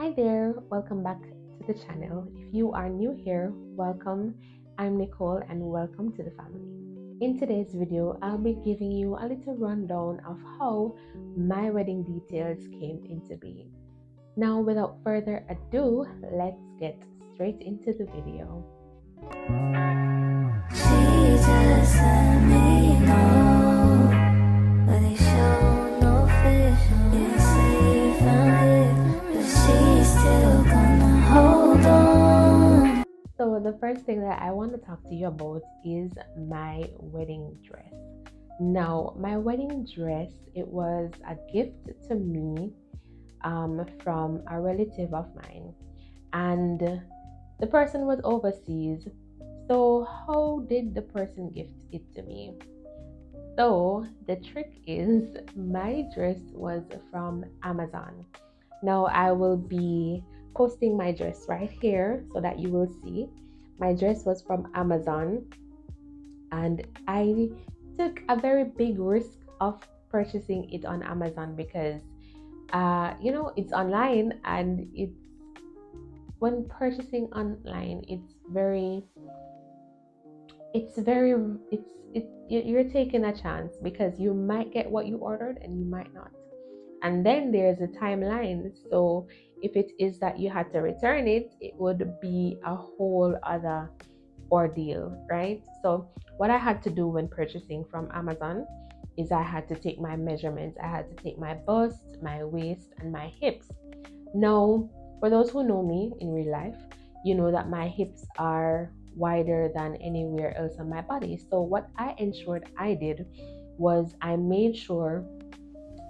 Hi there, welcome back to the channel. If you are new here, welcome. I'm Nicole and welcome to the family. In today's video, I'll be giving you a little rundown of how my wedding details came into being. Now, without further ado, let's get straight into the video. So the first thing that I want to talk to you about is my wedding dress. Now, my wedding dress, it was a gift to me from a relative of mine, and the person was overseas. So how did the person gift it to me? So the trick is my dress was from Amazon. Now I will be posting my dress right here so that you will see. My dress was from Amazon, and I took a very big risk of purchasing it on Amazon because it's online, and it's when purchasing online you're taking a chance because you might get what you ordered and you might not. And then there's a timeline. So if it is that you had to return it, it would be a whole other ordeal, right? So what I had to do when purchasing from Amazon is I had to take my measurements. I had to take my bust, my waist, and my hips. Now, for those who know me in real life, you know that my hips are wider than anywhere else on my body. So what I ensured I did was I made sure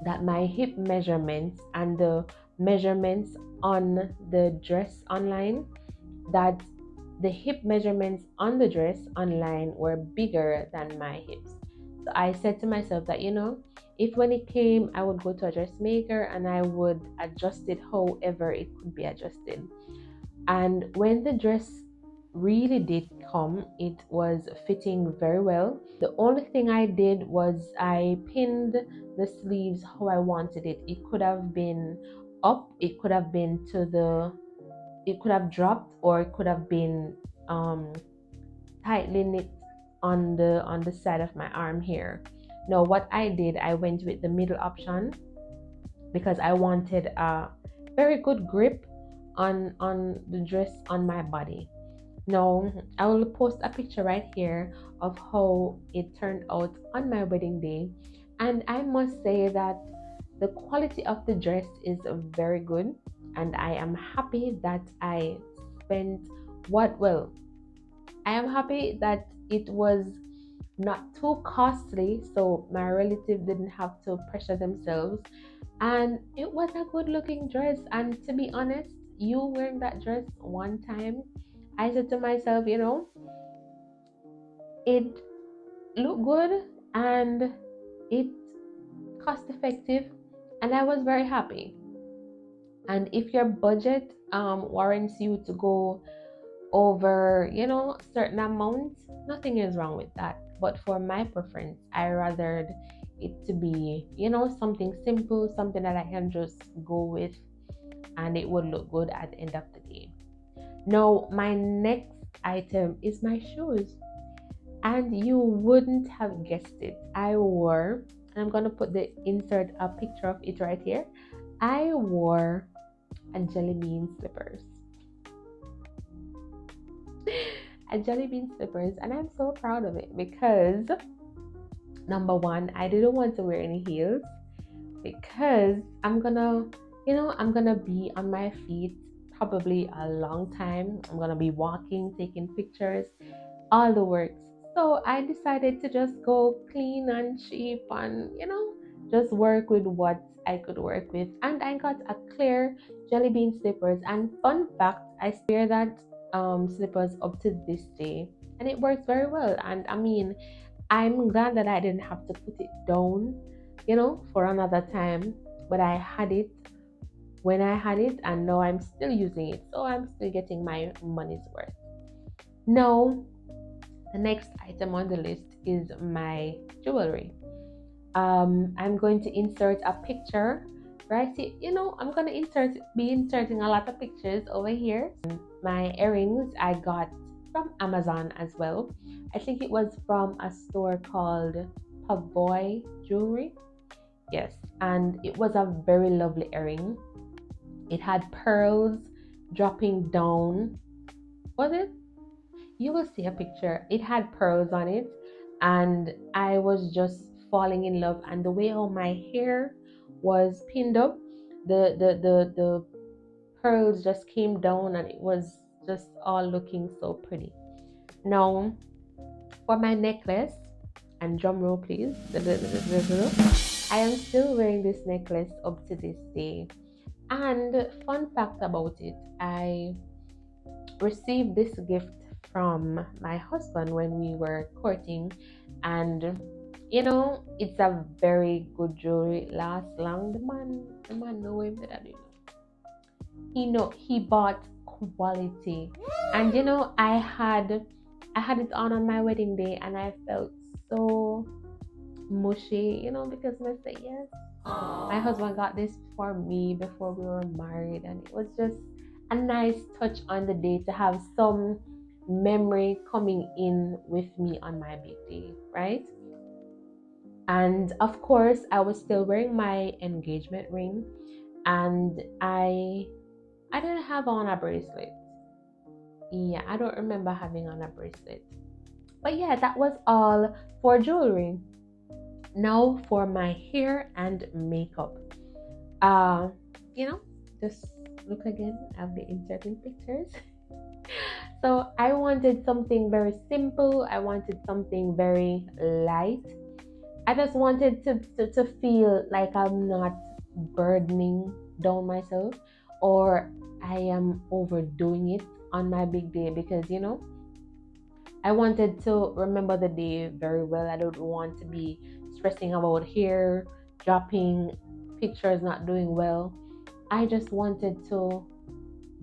that my hip measurements and the measurements on the dress online, that the hip measurements on the dress online were bigger than my hips. So I said to myself that, if when it came, I would go to a dressmaker and I would adjust it however it could be adjusted. And when the dress really did come, it was fitting very well. The only thing I did was I pinned the sleeves how I wanted it. It could have been up, it could have been it could have dropped, or it could have been tightly knit on the side of my arm here. Now what I did, I went with the middle option because I wanted a very good grip on the dress on my body. Now I will post a picture right here of how it turned out on my wedding day, and I must say that the quality of the dress is very good, and I am happy that I spent I am happy that it was not too costly, so my relative didn't have to pressure themselves, and it was a good looking dress. And to be honest, you wearing that dress one time, I said to myself, it looked good and it cost effective, and I was very happy. And if your budget warrants you to go over certain amounts, nothing is wrong with that. But for my preference, I rather it to be something simple, something that I can just go with and it would look good at the end of the day. Now my next item is my shoes, and you wouldn't have guessed it. I'm gonna put the insert a picture of it right here. I wore a jelly bean slippers. A jelly bean slippers, and I'm so proud of it because number one, I didn't want to wear any heels because I'm gonna be on my feet probably a long time. I'm gonna be walking, taking pictures, all the works. So I decided to just go clean and cheap and just work with what I could work with. And I got a clear jelly bean slippers. And fun fact, I still wear that slippers up to this day, and it works very well. And I mean, I'm glad that I didn't have to put it down, for another time. But I had it when I had it, and now I'm still using it. So I'm still getting my money's worth. Now, the next item on the list is my jewelry. I'm going to insert a picture right? You know, I'm gonna be inserting a lot of pictures over here. My earrings I got from Amazon as well. I think it was from a store called Pavoy Jewelry. Yes, and it was a very lovely earring. It had pearls dropping down. Was it? You will see a picture. It had pearls on it, and I was just falling in love. And the way how my hair was pinned up, the pearls just came down, and it was just all looking so pretty. Now, for my necklace, and drum roll please. I am still wearing this necklace up to this day. And fun fact about it, I received this gift from my husband when we were courting, and you know, it's a very good jewelry. It lasts long. The man know him that I do. He bought quality, and you know, I had it on my wedding day, and I felt so mushy, you know, because I said yes. My husband got this for me before we were married, and it was just a nice touch on the day to have some memory coming in with me on my big day, right? And of course, I was still wearing my engagement ring, and I didn't have on a bracelet. Yeah, I don't remember having on a bracelet. But yeah, that was all for jewelry. Now for my hair and makeup. Uh, you know, just look again. I'll be inserting pictures. So I wanted something very simple. I wanted something very light. I just wanted to feel like I'm not burdening down myself, or I am overdoing it on my big day, because you know, I wanted to remember the day very well. I don't want to be stressing about hair dropping, pictures not doing well. I just wanted to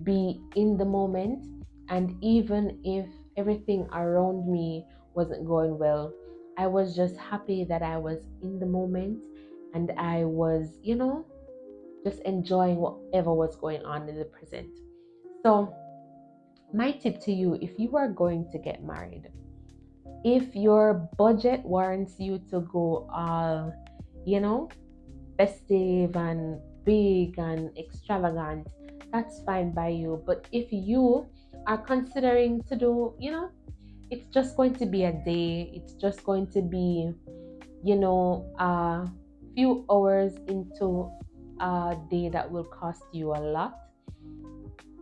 be in the moment, and even if everything around me wasn't going well, I was just happy that I was in the moment, and I was, you know, just enjoying whatever was going on in the present. So my tip to you, if you are going to get married, if your budget warrants you to go all, you know, festive and big and extravagant, that's fine by you. But if you are considering to do, you know, it's just going to be a day, it's just going to be, you know, a few hours into a day that will cost you a lot,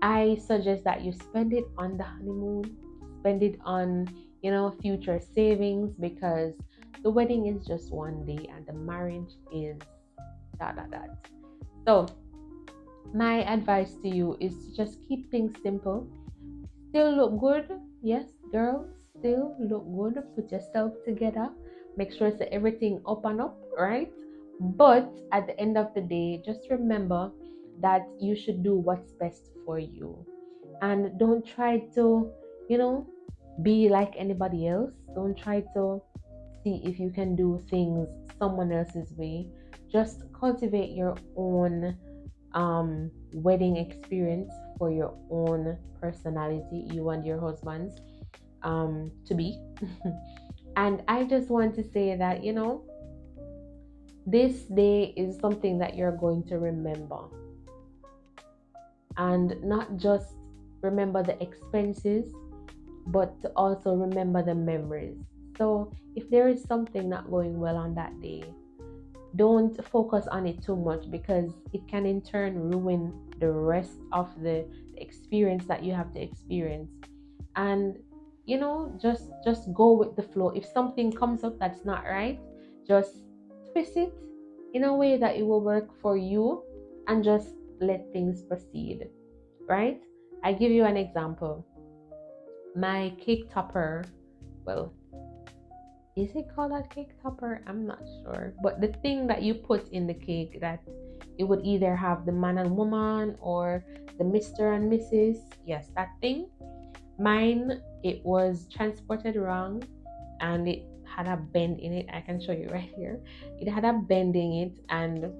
I suggest that you spend it on the honeymoon, spend it on, you know, future savings, because the wedding is just one day and the marriage is dot dot dot. So my advice to you is to just keep things simple. Still look good, yes, girls, still look good. Put yourself together. Make sure that everything up and up, right? But at the end of the day, just remember that you should do what's best for you. And don't try to, you know, be like anybody else. Don't try to see if you can do things someone else's way. Just cultivate your own wedding experience for your own personality, you and your husband's to be. And I just want to say that, you know, this day is something that you're going to remember, and not just remember the expenses, but to also remember the memories. So if there is something not going well on that day, don't focus on it too much, because it can in turn ruin the rest of the experience that you have to experience. And you know, just go with the flow. If something comes up that's not right, just twist it in a way that it will work for you, and just let things proceed, right? I give you an example. My cake topper, well, is it called a cake topper? I'm not sure. But the thing that you put in the cake, that it would either have the man and woman or the Mr. and Mrs. Yes, that thing. Mine, it was transported wrong, and it had a bend in it. I can show you right here. It had a bend in it, and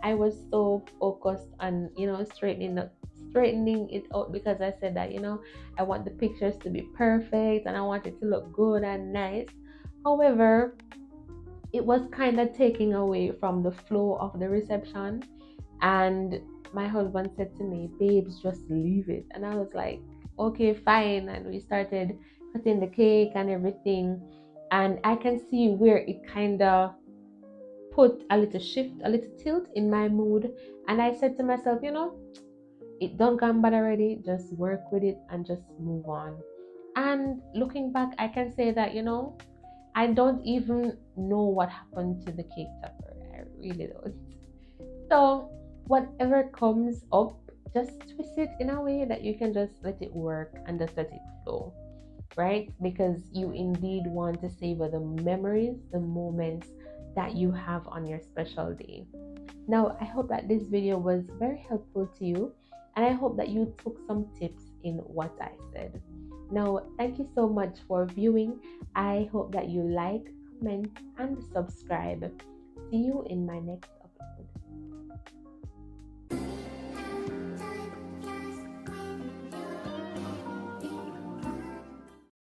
I was so focused on, straightening it out, because I said that, I want the pictures to be perfect and I want it to look good and nice. However, it was kind of taking away from the flow of the reception. And my husband said to me, babes, just leave it. And I was like, okay, fine. And we started cutting the cake and everything. And I can see where it kind of put a little shift, a little tilt in my mood. And I said to myself, it don't come bad already. Just work with it and just move on. And looking back, I can say that, I don't even know what happened to the cake topper. I really don't. So, whatever comes up, just twist it in a way that you can just let it work and just let it flow, right? Because you indeed want to savor the memories, the moments that you have on your special day. Now, I hope that this video was very helpful to you, and I hope that you took some tips in what I said. Now, thank you so much for viewing. I hope that you like, comment, and subscribe. See you in my next